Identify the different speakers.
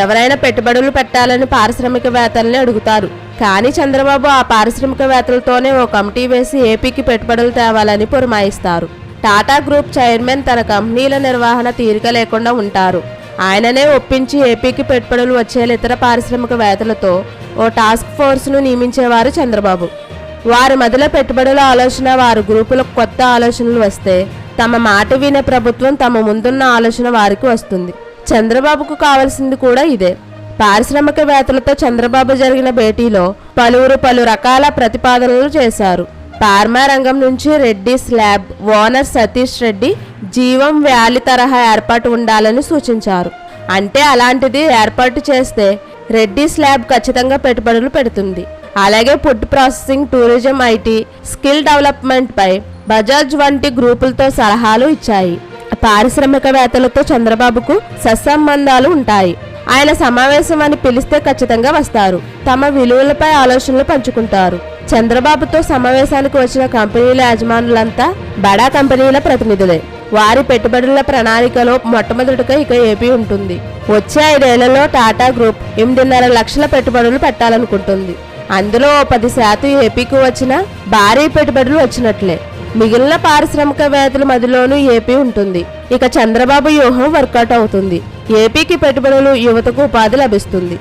Speaker 1: ఎవరైనా పెట్టుబడులు పెట్టాలని పారిశ్రామికవేత్తల్ని అడుగుతారు. కానీ చంద్రబాబు ఆ పారిశ్రామికవేత్తలతోనే ఓ కమిటీ వేసి ఏపీకి పెట్టుబడులు తేవాలని పురమాయిస్తారు. టాటా గ్రూప్ చైర్మన్ తన కంపెనీల నిర్వహణ తీరిక లేకుండా ఉంటారు. ఆయననే ఒప్పించి ఏపీకి పెట్టుబడులు వచ్చేలా ఇతర పారిశ్రామికవేత్తలతో ఓ టాస్క్ ఫోర్స్ను నియమించేవారు చంద్రబాబు. వారి మధ్యలో పెట్టుబడుల ఆలోచన, వారి గ్రూపులకు కొత్త ఆలోచనలు వస్తే తమ మాట వినే ప్రభుత్వం తమ ముందున్న ఆలోచన వారికి వస్తుంది. చంద్రబాబుకు కావాల్సింది కూడా ఇదే. పారిశ్రామికవేత్తలతో చంద్రబాబు జరిగిన భేటీలో పలువురు పలు రకాల ప్రతిపాదనలు చేశారు. ఫార్మా రంగం నుంచి రెడ్డిస్ ల్యాబ్ ఓనర్ సతీష్ రెడ్డి జీవం వ్యాలీ తరహా ఏర్పాటు ఉండాలని సూచించారు. అంటే అలాంటిది ఏర్పాటు చేస్తే రెడ్డిస్ ల్యాబ్ ఖచ్చితంగా పెట్టుబడులు పెడుతుంది. అలాగే food processing, tourism, IT, skill development పై బజాజ్ వంటి గ్రూపులతో సలహాలు ఇచ్చాయి. పారిశ్రామికవేత్తలతో చంద్రబాబుకు సత్సంబంధాలు ఉంటాయి. ఆయన సమావేశం అని పిలిస్తే ఖచ్చితంగా వస్తారు. తమ విలువలపై ఆలోచనలు పంచుకుంటారు. చంద్రబాబుతో సమావేశానికి వచ్చిన కంపెనీల యజమానులంతా బడా కంపెనీల ప్రతినిధులే. వారి పెట్టుబడుల ప్రణాళికలో మొట్టమొదటిగా ఇక ఏపీ ఉంటుంది. వచ్చే 5 ఏళ్లలో టాటా గ్రూప్ 8.5 లక్షల పెట్టుబడులు పెట్టాలనుకుంటుంది. అందులో 10% ఏపీకి వచ్చిన భారీ పెట్టుబడులు వచ్చినట్లే. మిగిలిన పారిశ్రామికవేత్తల మధ్యలోనూ ఏపీ ఉంటుంది. ఇక చంద్రబాబు వ్యూహం వర్కౌట్ అవుతుంది. ఏపీకి పెట్టుబడులు, యువతకు ఉపాధి లభిస్తుంది.